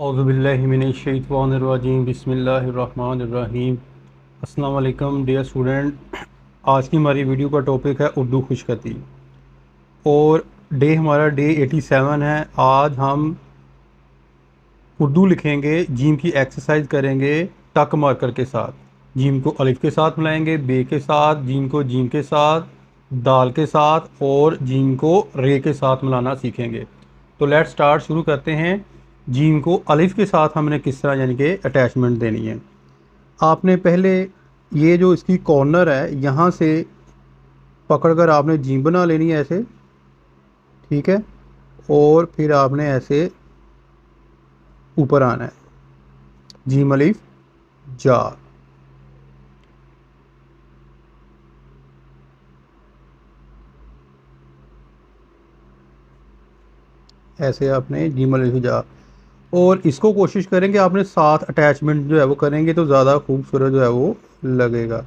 औज़ुबिल्लाहिमिनश्शैतानिर्रजीम बिस्मिल्लाहिर्रहमानिर्रहीम। अस्सलाम वालेकुम डियर स्टूडेंट। आज की हमारी वीडियो का टॉपिक है उर्दू खुशखती और डे हमारा डे 87 है। आज हम उर्दू लिखेंगे, जीम की एक्सरसाइज करेंगे टक मार्कर के साथ। जीम को अलिफ के साथ मिलाएंगे, बे के साथ, जीम को जीम के साथ, दाल के साथ और जीम को रे के साथ मिलाना सीखेंगे। तो लेट्स स्टार्ट, शुरू करते हैं। जीम को अलिफ के साथ हमने किस तरह यानी कि अटैचमेंट देनी है। आपने पहले ये जो इसकी कॉर्नर है यहाँ से पकड़कर आपने जीम बना लेनी है ऐसे, ठीक है। और फिर आपने ऐसे ऊपर आना है, जीम अलिफ जा। ऐसे आपने जीम अलिफ जा और इसको कोशिश करें कि आपने साथ अटैचमेंट जो है वो करेंगे तो ज़्यादा खूबसूरत जो है वो लगेगा।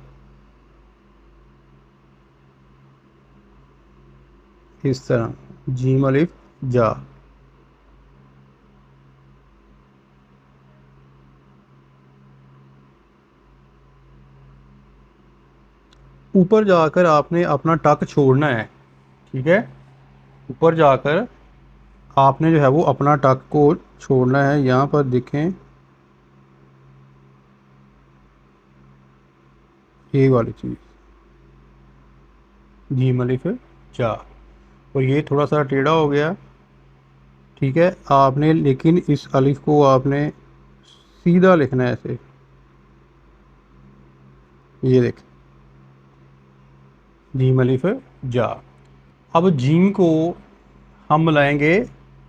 इस तरह जीम अलिफ जा। ऊपर जाकर आपने अपना टक छोड़ना है, ठीक है। ऊपर जाकर आपने जो है वो अपना टक को छोड़ना है। यहाँ पर देखें ये वाली चीज़, जीम अलिफ जा। और ये थोड़ा सा टेढ़ा हो गया, ठीक है। आपने लेकिन इस अलिफ को आपने सीधा लिखना है ऐसे, ये देखें जीम अलिफ जा। अब जीम को हम मिलाएंगे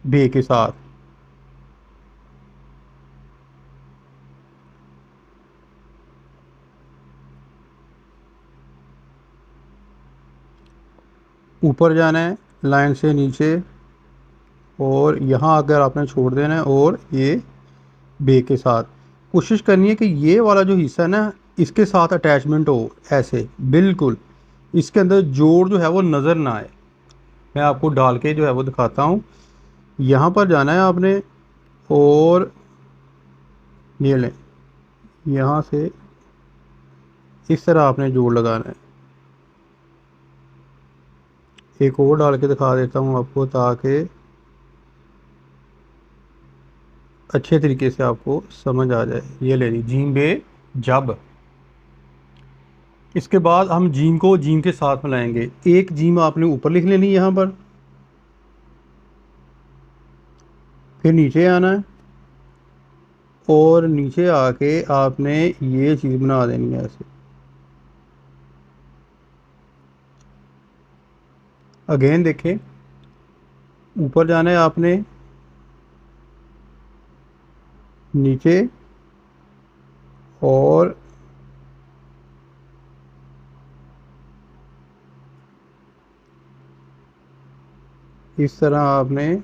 बे के साथ। ऊपर जाना है लाइन से नीचे और यहाँ अगर आपने छोड़ देना है और ये बे के साथ कोशिश करनी है कि ये वाला जो हिस्सा है ना इसके साथ अटैचमेंट हो ऐसे बिल्कुल। इसके अंदर जोड़ जो है वो नज़र ना आए। मैं आपको डाल के जो है वो दिखाता हूँ। यहाँ पर जाना है आपने और ये लें, यहाँ से इस तरह आपने जोड़ लगाना है। एक और डाल के दिखा देता हूँ आपको ताकि अच्छे तरीके से आपको समझ आ जाए। ये ले ली जीम बे जब। इसके बाद हम जीम को जीम के साथ मिलाएंगे। एक जीम आपने ऊपर लिख लेनी है यहाँ पर, फिर नीचे आना है और नीचे आके आपने ये चीज़ बना देनी है ऐसे। अगेन देखें, ऊपर जाना है आपने, नीचे और इस तरह आपने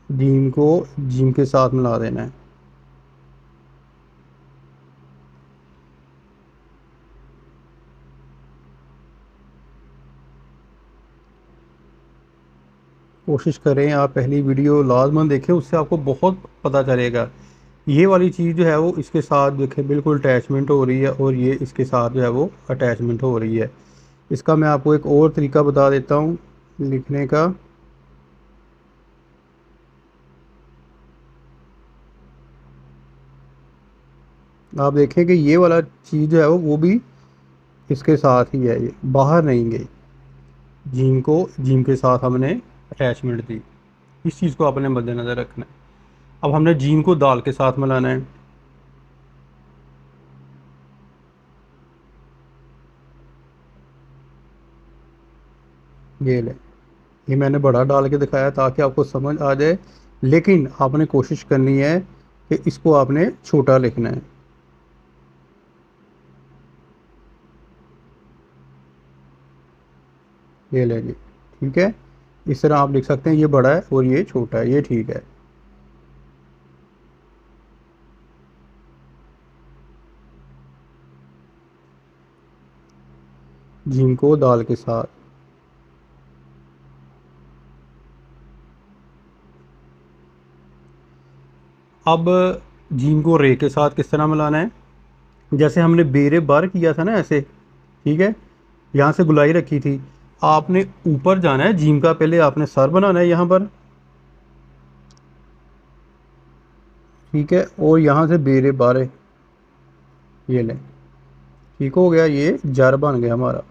जीम को जीम के साथ मिला देना है। कोशिश करें आप पहली वीडियो लाजमन देखें, उससे आपको बहुत पता चलेगा। ये वाली चीज़ जो है वो इसके साथ देखें बिल्कुल अटैचमेंट हो रही है और ये इसके साथ जो है वो अटैचमेंट हो रही है। इसका मैं आपको एक और तरीका बता देता हूँ लिखने का। आप देखें कि ये वाला चीज़ जो है वो भी इसके साथ ही है, ये बाहर नहीं गई। जीम को जीम के साथ हमने अटैचमेंट दी। इस चीज़ को आपने मद्देनज़र रखना है। अब हमने जीम को दाल के साथ मिलाना है। ये ले, ये मैंने बड़ा डाल के दिखाया ताकि आपको समझ आ जाए, लेकिन आपने कोशिश करनी है कि इसको आपने छोटा लिखना है। ये ले जी, ठीक है। इस तरह आप लिख सकते हैं, ये बड़ा है और ये छोटा है, ये ठीक है। जीम को दाल के साथ। अब जीम को रे के साथ किस तरह मिलाना है, जैसे हमने बेरे बार किया था ना ऐसे, ठीक है, यहाँ से गुलाई रखी थी, आपने ऊपर जाना है जीम का, पहले आपने सर बनाना है यहाँ पर, ठीक है, और यहाँ से बेरे बारे ये लें, ठीक हो गया, ये जार बन गया हमारा।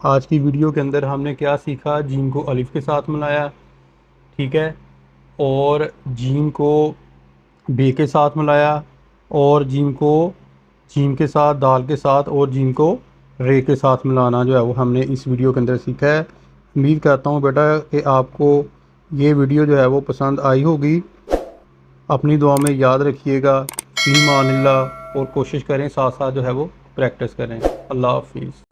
आज की वीडियो के अंदर हमने क्या सीखा, जीम को अलिफ के साथ मिलाया, ठीक है, और जीम को बे के साथ मिलाया, और जीम को जीम के साथ दाल के साथ, और जीम को रे के साथ मिलाना जो है वो हमने इस वीडियो के अंदर सीखा है। उम्मीद करता हूँ बेटा कि आपको ये वीडियो जो है वो पसंद आई होगी। अपनी दुआ में याद रखिएगा, फ़ी मानिल्लाह, और कोशिश करें साथ साथ जो है वो प्रैक्टिस करें। अल्लाह हाफिज़।